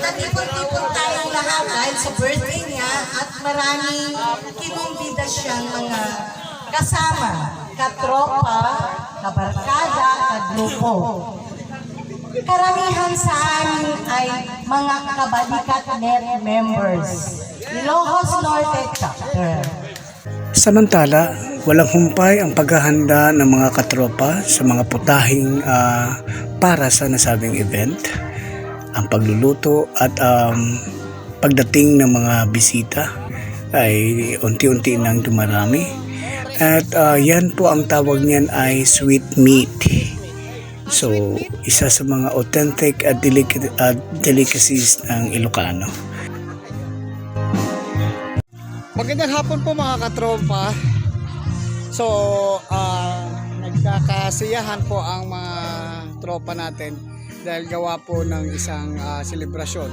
nagtitipon-tipon tayong lahat dahil sa birthday niya at maraming kinumbida siyang mga kasama, katropa, kabarkada, kagrupo. Karamihan sa amin ay mga kabalikat net members, Ilocos Norte Chapter. Samantala, walang humpay ang paghahanda ng mga katropa sa mga putahing para sa nasabing event. Ang pagluluto at pagdating ng mga bisita ay unti-unti nang dumarami. At yan po ang tawag niyan ay sweet meat. So, isa sa mga authentic at delicacies ng Ilocano. Magandang hapon po mga katropa. So, nagkakasiyahan po ang mga tropa natin dahil gawa po ng isang selebrasyon.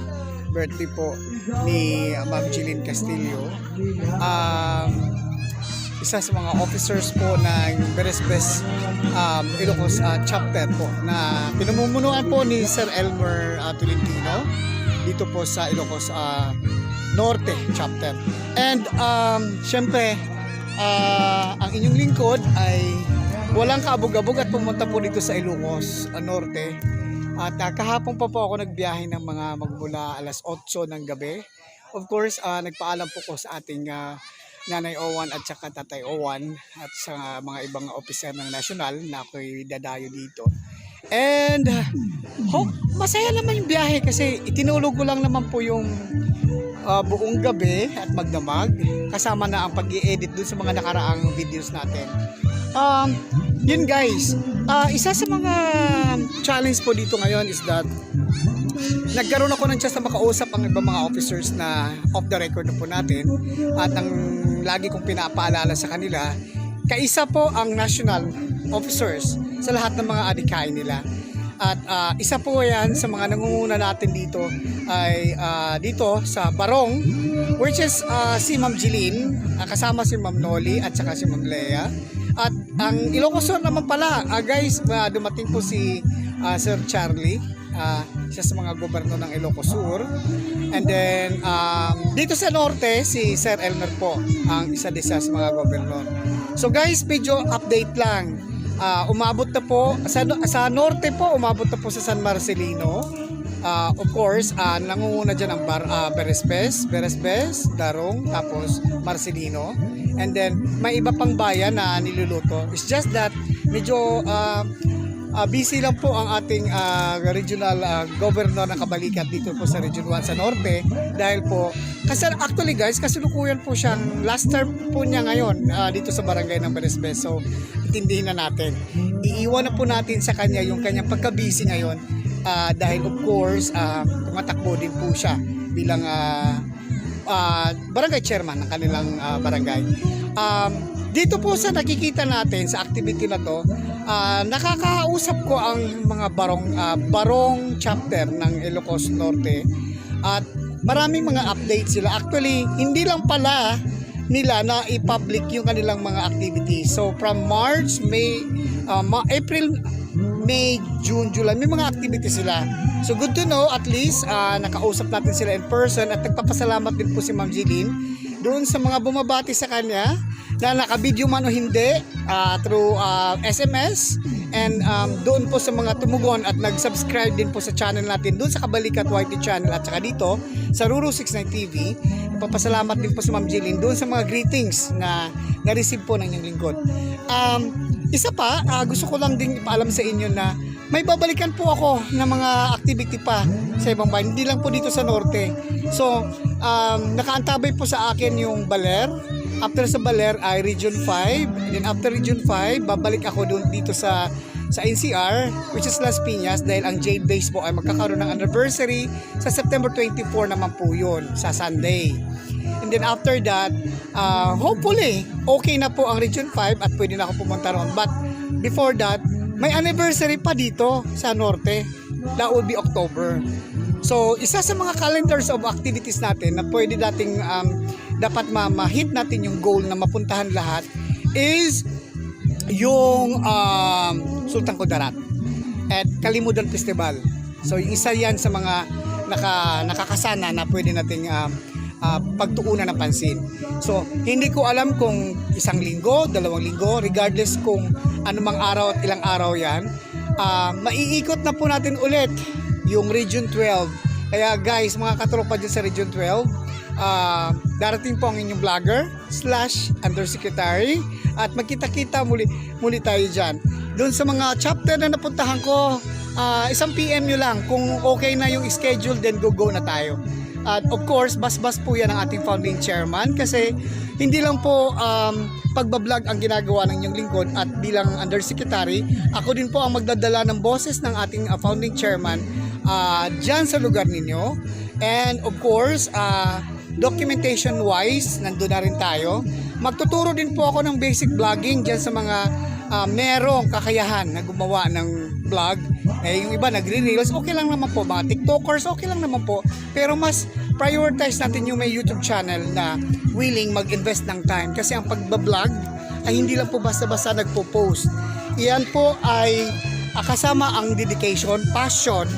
Birthday po ni Ma'am Jeline Castillo. Isa sa mga officers po ng Beresbes Ilocos chapter po na pinamumunuan po ni Sir Elmer Tolentino dito po sa Ilocos Norte chapter. And syempre ang inyong lingkod ay walang kaabog-abog at pumunta po dito sa Ilocos Norte. At kahapon pa po ako nagbiyahe ng mga magmula alas 8 ng gabi. Of course, nagpaalam po ko sa ating Nanay Owan at saka Tatay Owan at sa mga ibang opisyal ng nasyonal na ako'y dadayo dito. And masaya naman yung biyahe kasi itinulog ko lang naman po yung buong gabi at magdamag kasama na ang pag-i-edit dun sa mga nakaraang videos natin. Yun guys, isa sa mga challenge po dito ngayon is that nagkaroon ako ng chance na makausap ang ibang mga officers na off the record na po natin at ang lagi kong pinapaalala sa kanila, kaisa po ang national officers sa lahat ng mga adhikain nila. At isa po yan sa mga nangunguna natin dito ay dito sa Barong, which is si Ma'am Jeline, kasama si Ma'am Noli at saka si Ma'am Lea. At ang Ilocos Sur naman pala, guys, dumating po si Sir Charlie, siya sa mga gobernador ng Ilocos Sur. And then dito sa Norte, si Sir Elmer po ang isa din sa mga gobernador. So guys, video update lang. Umabot na po sa Norte po, umabot na po sa San Marcelino. Of course, nangunguna dyan ang Beresbes, Darong, tapos Marcelino. And then may iba pang bayan na niluluto. It's just that medyo busy lang po ang ating regional governor ng Kabalikat dito po sa Region 1 sa Norte dahil po kasi actually guys, kasalukuyan po siyang last term po niya ngayon dito sa barangay ng Beresbes. So intindihin na natin, iiwan na po natin sa kanya yung kanyang pagka-busy ngayon dahil of course tumatakbo din po siya bilang barangay chairman ng kanilang barangay. Dito po sa nakikita natin sa activity na to, nakakausap ko ang mga barong chapter ng Ilocos Norte at maraming mga updates sila. Actually, hindi lang pala nila na i-public yung kanilang mga activities. So from March, April, May, June, July, may mga activities sila. So good to know, at least nakausap natin sila in person at nagpapasalamat din po si Ma'am Jeline doon sa mga bumabati sa kanya na naka-video man o hindi through SMS and doon po sa mga tumugon at nag-subscribe din po sa channel natin doon sa Kabalikat YT channel at saka dito sa Ruru 69 TV. Papasalamat din po si Ma'am Jeline doon sa mga greetings na na-receive po ng inyong lingkod. Isa pa, gusto ko lang din ipaalam sa inyo na may babalikan po ako ng mga activity pa sa ibang bayan, hindi lang po dito sa Norte. So, nakaantabay po sa akin yung Baler. After sa Baler ay Region 5. And then after Region 5, babalik ako doon dito sa NCR, which is Las Piñas, dahil ang Jade Base po ay magkakaroon ng anniversary sa September 24 naman po yun, sa Sunday. And then after that, hopefully, okay na po ang Region 5 at pwede na ako pumunta roon. But before that, may anniversary pa dito sa Norte. That would be October. So, isa sa mga calendars of activities natin na pwede dating dapat ma-hit natin yung goal na mapuntahan lahat is yung Sultan Kudarat at Kalimudan Festival. So, isa yan sa mga nakakasana na pwede nating pagtuunan ng pansin. So, hindi ko alam kung 1 linggo, 2 linggo, regardless kung anumang araw at ilang araw yan, maiikot na po natin ulit yung Region 12. Kaya guys, mga katropa dyan sa Region 12, darating po ang inyong vlogger / undersecretary at magkita-kita muli tayo dyan. Doon sa mga chapter na napuntahan ko, 1 PM nyo lang. Kung okay na yung schedule, then go na tayo. At of course, bas-bas po yan ang ating founding chairman kasi hindi lang po pagbablog ang ginagawa ng inyong lingkod at bilang undersecretary, ako din po ang magdadala ng boses ng ating founding chairman dyan sa lugar ninyo. And of course, documentation wise, nandun na rin tayo. Magtuturo din po ako ng basic vlogging dyan sa mga merong kakayahan na gumawa ng vlog. Yung iba nagre-reels, okay lang naman po. Mga TikTokers, okay lang naman po. Pero mas prioritize natin yung may YouTube channel na willing mag-invest ng time. Kasi ang pagbablog ay hindi lang po basta-basta nagpo-post. Iyan po ay kasama ang dedication, passion,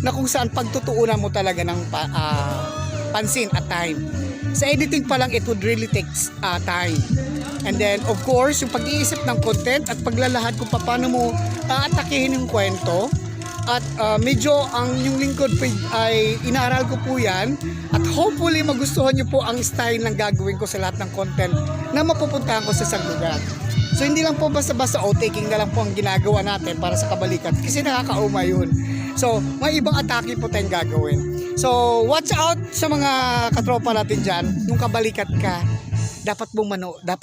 na kung saan pagtutuunan mo talaga ng pansin at time. Sa editing pa lang, it would really take time. And then, of course, yung pag-iisip ng content at paglalahad kung paano mo atakihin yung kwento. At medyo ang yung lingkod ay inaaral ko po yan. At hopefully, magustuhan nyo po ang style ng gagawin ko sa lahat ng content na mapupuntahan ko sa isang lugar. So, hindi lang po basta-basta taking na lang po ang ginagawa natin para sa kabalikat. Kasi nakakauma yun. So, may ibang atake po tayong gagawin. So, watch out sa mga katropa natin dyan. Nung kabalikat ka, dapat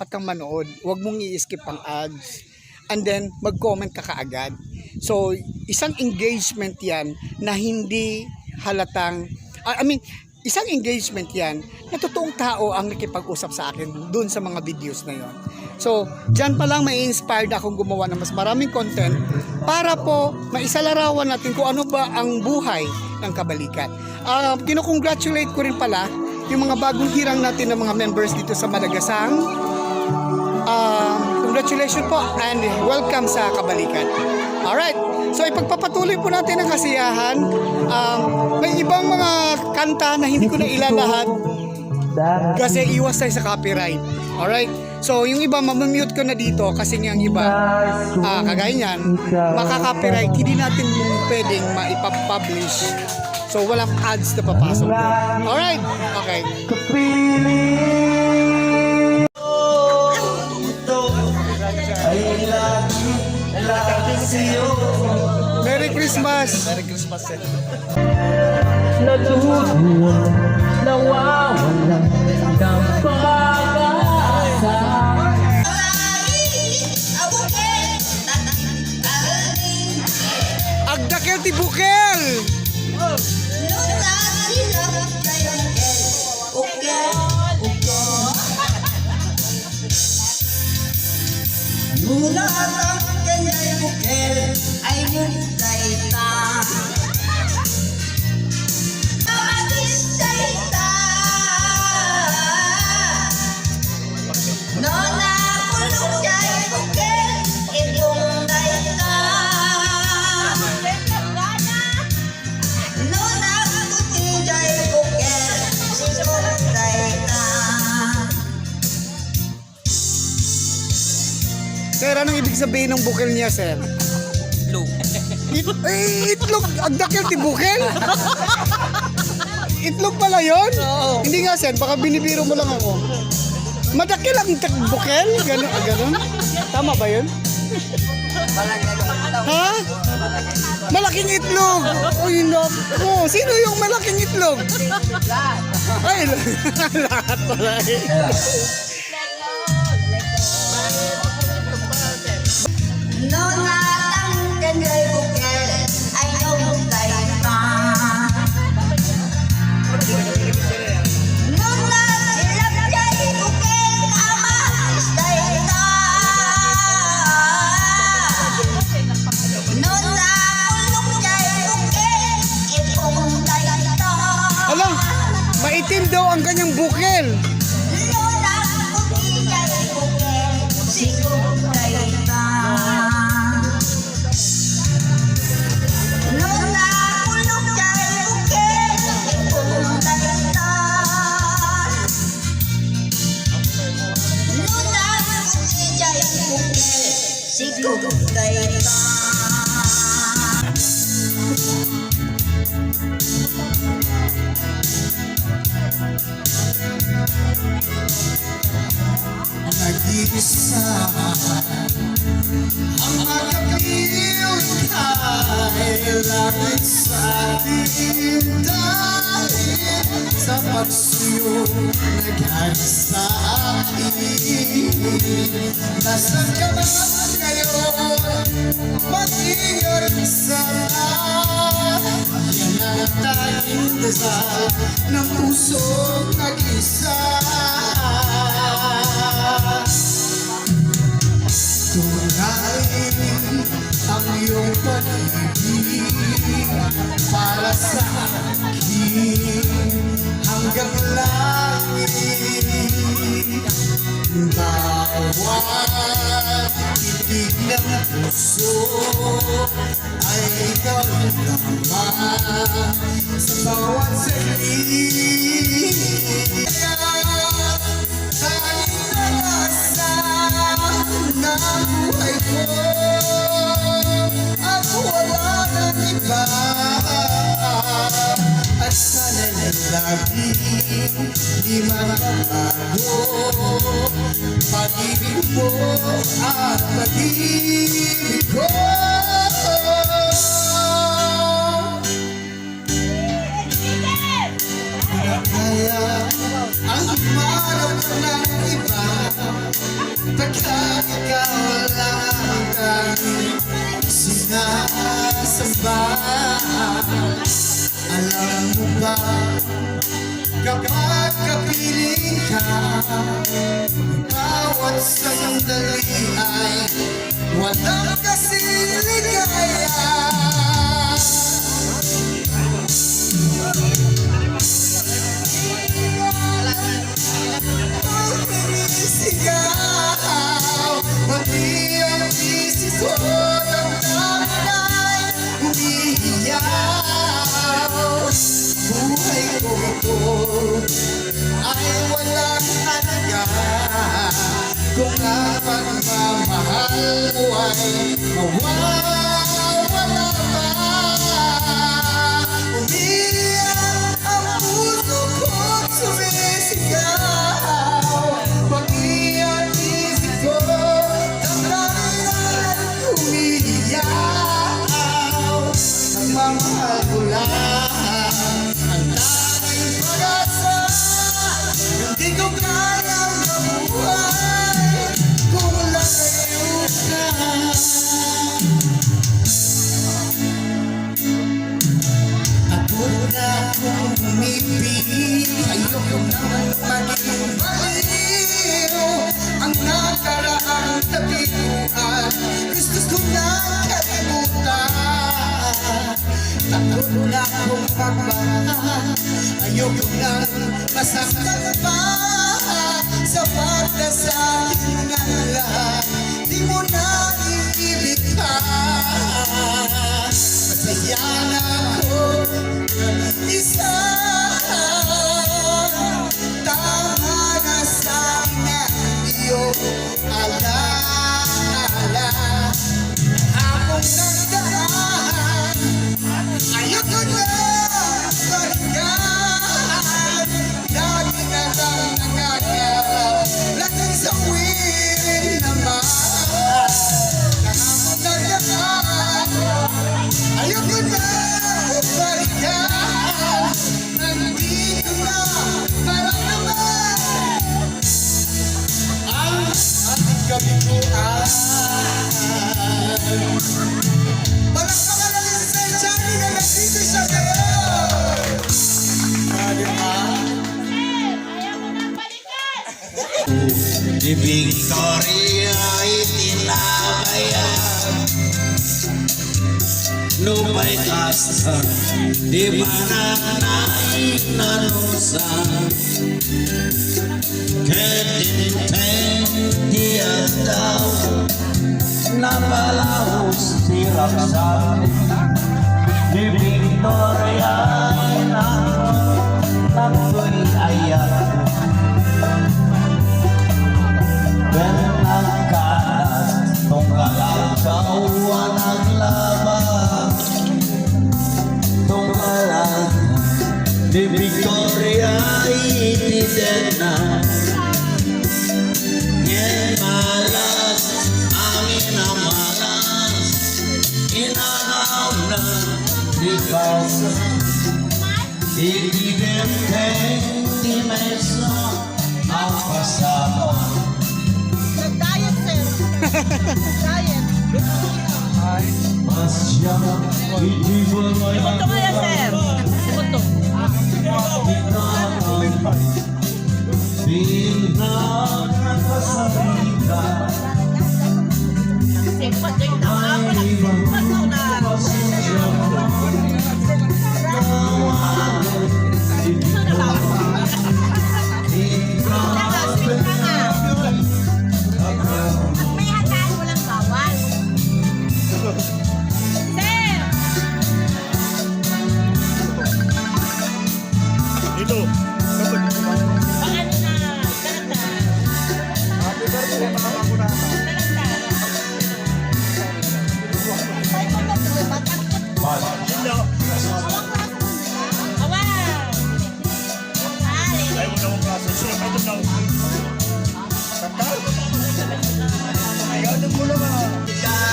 kang manood. Huwag mong i-skip ang ads. And then, mag-comment ka kaagad. So, isang engagement yan na hindi halatang, isang engagement yan na totoong tao ang nakipag-usap sa akin dun sa mga videos na yon. So, dyan pa lang may inspired akong gumawa ng mas maraming content para po maisalarawan natin kung ano ba ang buhay ng kabalikat. Kinukongratulate ko rin pala yung mga bagong hirang natin ng mga members dito sa Malagasang. Congratulations po and welcome sa kabalikat. Alright, so ipagpapatuloy po natin ang kasiyahan. May ibang mga kanta na hindi ko na ilalahad kasi iwas tayo sa copyright. Alright, so yung iba mamamute ko na dito kasi yung iba kagaya niyan, makaka-copyright, hindi natin pwedeng maipapublish. So walang ads na papasok. Alright, okay. Merry Christmas! Merry Christmas! Natutuwa, nawawalan ng pag-asa. Agdakel ti Bukel! Nulat ang kanya'y bukel ay nunday ta. Mamatistay ta. Nona kulong jay bukel ipunday ta. Nona kuti jay bukel ipunday ta. Sir, anong ibig sabihin ng bukel niya, sir? Itlog. Itlog! Agdakel ti bukel? Itlog pala yun? Oo. Hindi nga, sir. Baka binibiro mo lang ako. Madakil ang bukel? Ganon? Tama ba yun? Ha? Malaking itlog! Uy, naku! Sino yung malaking itlog? Ay, lahat pala eh. Nona ang kanya'y bukel ay nunday ta. Nona silap jay bukel amatistay ta. Nona kulong jay bukel ipunday ta. Alam, maitim daw ang kanyang bukel. Nona kuti jay bukel sigunday ta. Nona kulong jay bukel pagsuyo naghalis sa akin. Nasaan ka man ngayon, mag-ingat sana. Yan ang tanging dasal ng pusong nag-isa. Tunay ang iyong pag-ibig para sa akin hanggang langit. Bawat titig ng puso ay ikaw naman sa bawat saglit. Tanging nag-asa ng buhay ko at wala nang iba. At sana'y laging di magbabago pag-ibig mo at pag-ibig ko. Kaya ang umarap ng iba pagkat ikaw lang tanging sinasamba. Alam mo ba, kapag kapiling ka, bawat sandali ay walang kasing ligaya. Sigaw, pati ang isip ko ng damay umiiyaw. Buhay ko ito ay walang halaga kung ang pagmamahal mo ay mawawala pa. Umiiyak ang puso ko sumisigaw. Pag-iyak isip ko damdamin umiiyak. Nagmamahal ko lang ang tanging pag-asa. Hindi ko kayang mabuhay kung layo ka. Pagod na akong umibig, ayoko nang maging baliw. Ang nakaraang tabiguan, gusto ko nang kalimutan. Takot na akong magmahal, ayoko nang masaktan pa. Sapat na sa akin ang lahat, di mo na iibig pa. Masaya na ako isa, tama na sa akin ang iyong alaala. Akong nagdaan, ayoko na balikan. Lagi na lang nangangarap, laging sa wirin naman. Akong nagdaan, ayoko na balikan. Nandito na maramdaman ang ating kabiguan. Palakpakan natin sa Johnny na nandito siya ngayon. Diba? Di Victoria itinabayan, lumay kasta di mananay nalusan. Ketinteng tiyan daw napalahos tirap sa di Victoria nagko'y ayat. Benangkanas tunggalang kawan ang laban, tunggalang di Victoria itidena. Yan malas, angin na malas, inanaw na di basa, itidenteng mesa ang kasama. Nag-diet, sir. Diet. Masya, hindi mo Ito kaya, sir. Ito. pinagkasalita. May handaan mo lang bawal. Sir!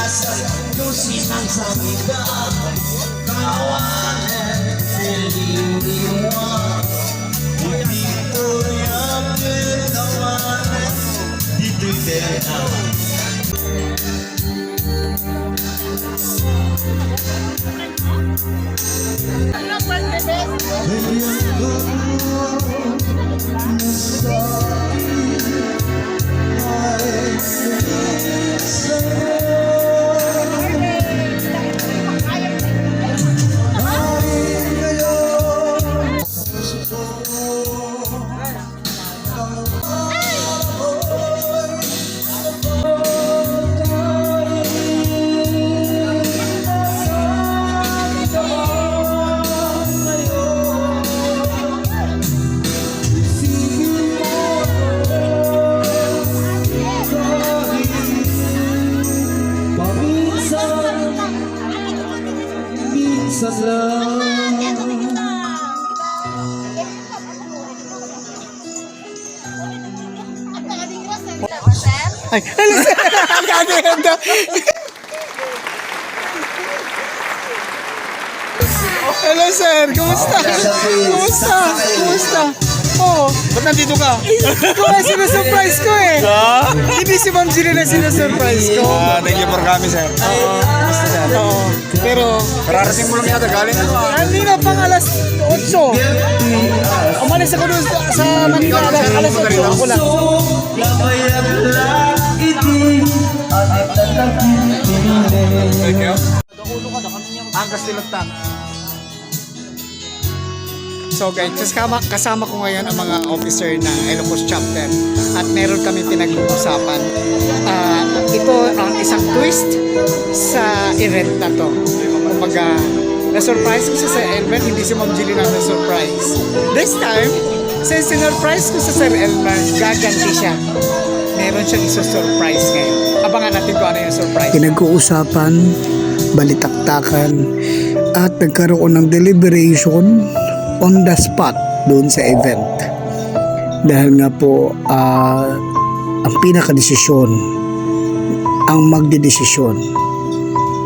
Kasal lusinang sa mga kawanan sililiwan. Hindi ko yung kawanan dito'y tena. Ay, hello sir! Ganda. Hello sir, kumusta? Kumusta? Oo. Ba't nandito ka? Ikaw ang sinusurprise ko eh. Hindi si Ma'am Gina na sinusurprise ko. Thank you for coming, sir. Oo. Pero, Kararating mo lang yata galing ano ah. kanina pang alas 8. Umalis ako doon sa Manila. Alas 8 ako lang. Thank you. Ang Kastilatan. So guys, kasama ko ngayon ang mga officer ng Ilocos Chapter at meron kami pinag-uusapan. Ito ang isang twist sa event na to. Kumbaga, na-surprise ko si Sir Elmer, hindi si Ma'am Jillian ang na-surprise. This time, since sinurprise ko si Sir Elmer, gaganti siya. Meron siyang iso-surprise ngayon. Abangan natin kung ano yung surprise. Pinag-uusapan, balitaktakan, at nagkaroon ng deliberation on the spot doon sa event. Dahil nga po, ang pinakadesisyon, ang magdedesisyon,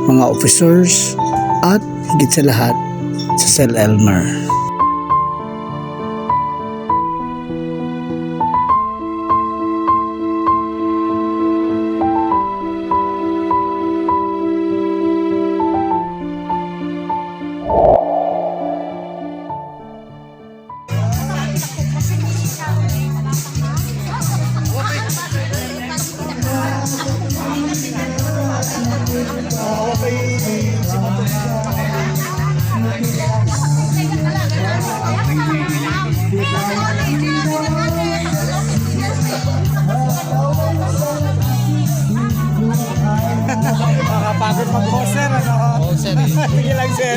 mga officers, at higit sa lahat, sa Sir Elmer. Nakapagod mag-hoster, ano? Hoster eh. Sige lang, sir.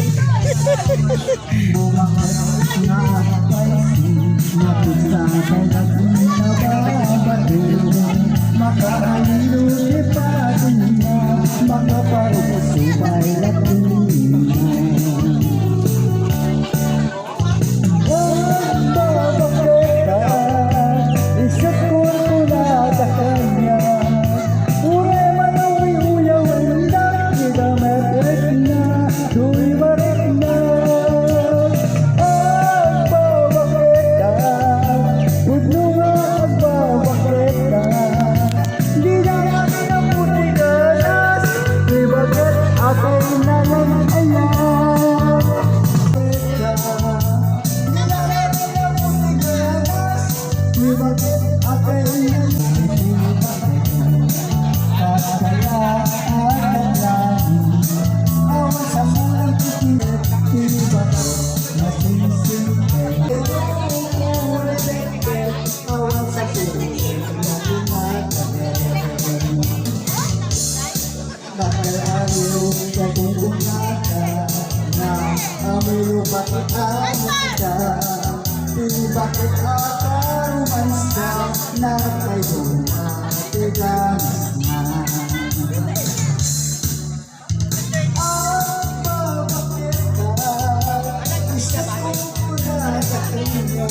Bakit akaruman ka na kayo matigamas na? Bakit ka isa ko na sa kanya?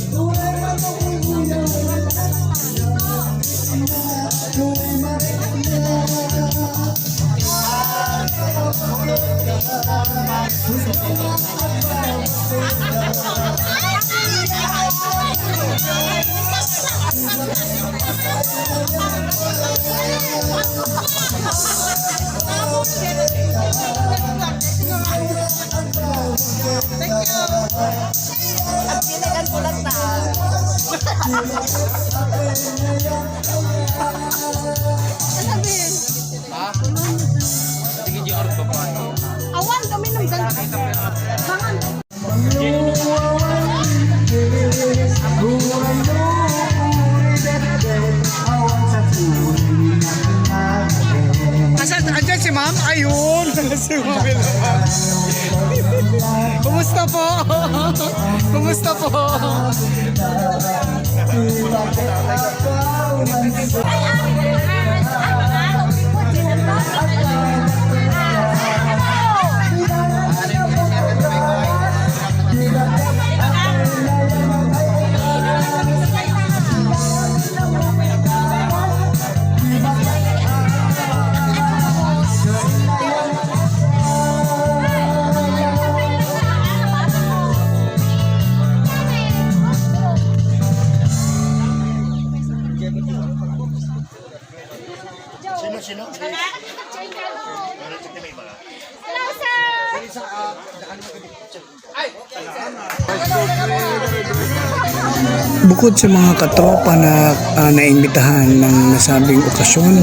Tunay man ang uyaw tunay man Awan kami ng ganito. Bangan. Andyan si ma'am? Ayun! Si ma'am naman. Kumusta po? Kumusta po? Bukod sa mga katropa na naimbitahan ng nasabing okasyon,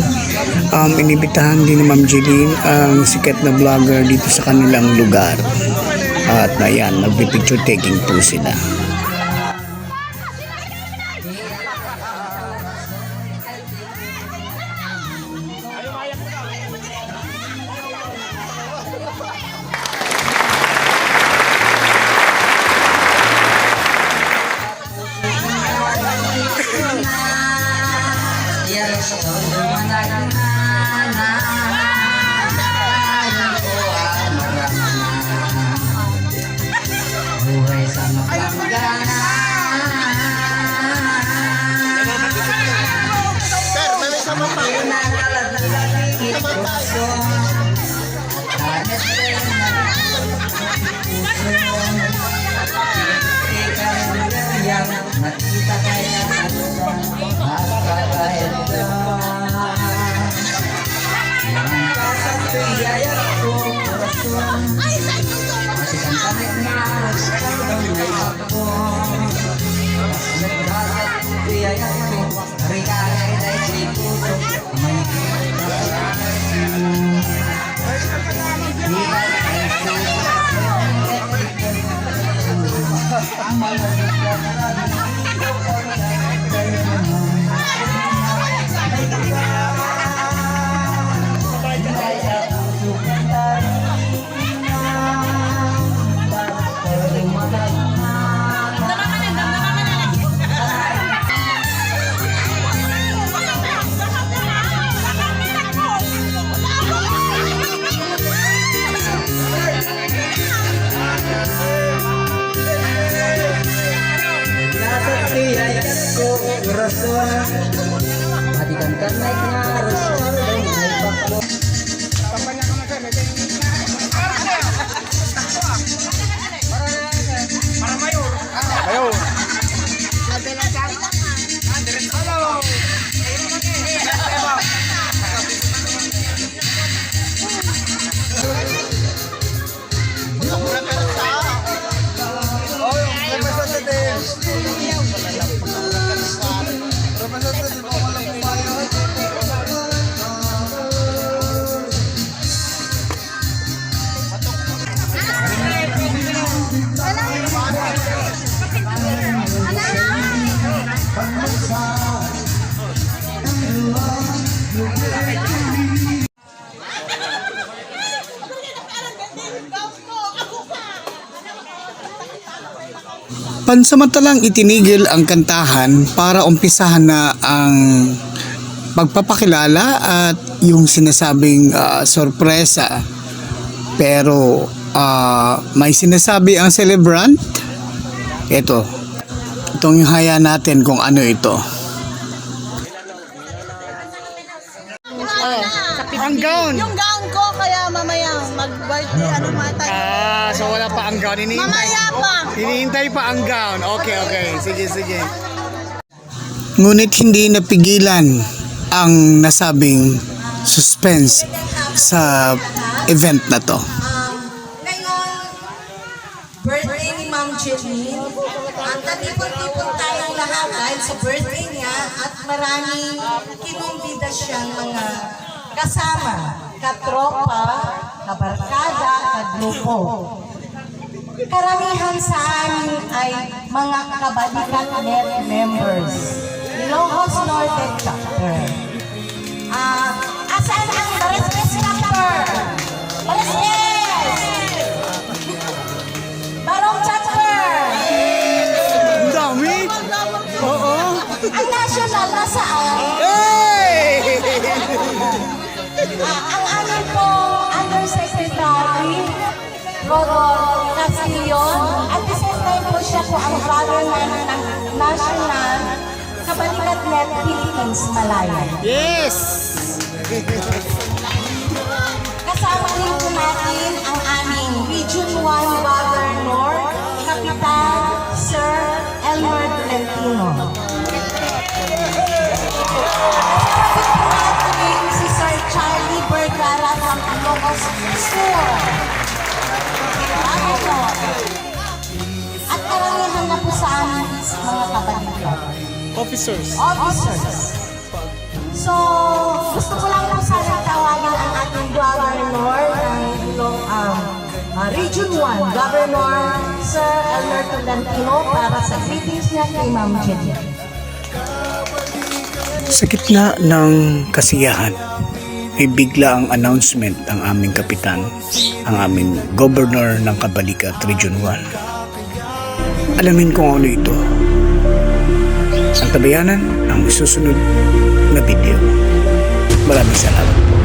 inibitahan din ni Ma'am Jeline ang sikat na vlogger dito sa kanilang lugar. At ayan, magpipicture taking po sila. Buhay sa mapanggana. Sir, may sama pa. Nakita kaya Hatikan kan naiknya Rasul dan naik baklo. Ayun. Pansamantalang itinigil ang kantahan para umpisahan na ang pagpapakilala at yung sinasabing sorpresa. Pero may sinasabi ang celebrant. Itong haya natin kung ano ito. Ang gown! Yung gown ko, kaya mamaya mag-birthday, ano mata. So wala pa ang gown. Mamaya pa. Hinihintay pa ang gown. Okay. Sige. Ngunit hindi napigilan ang nasabing suspense sa event na to. Ngayon, birthday ni Ma'am Jeline. At natipon-tipon tayong lahat dahil sa birthday niya at maraming kinumbida siyang mga kasama, katropa, kabarkada, kagrupo. Karamihan sa amin ay mga kabalikat net members. Ilocos Norte Chapter. Asan ang Barisbes Chapter? Barisbes! Barong Chapter! Ang dami! Oo! Ang national na saan? Hey! Ang aming po Undersecretary Coron Casillon at the same time po siya po ang governor ng National Kabalikat Net Philippines Malaya. Yes! Kasama rin po natin ang aming Region 1 Governor, Kapitan Sir Elmer Tolentino. Kasama natin si Sir Charlie Vergara from Ilocos Sur. At karamihan na po sa amin is mga kabalikat. Officers. So, gusto ko lang po sana tawagan ang ating governor ng Region 1, Governor Sir Elmer Tolentino para sa greetings niya kay Ma'am Jeline. Sa gitna ng kasiyahan, may bigla ang announcement ang aming kapitan, ang aming governor ng Kabalikat Region 1. Alamin kung ano ito. Ang tabayanan ang susunod na video. Maraming salamat po.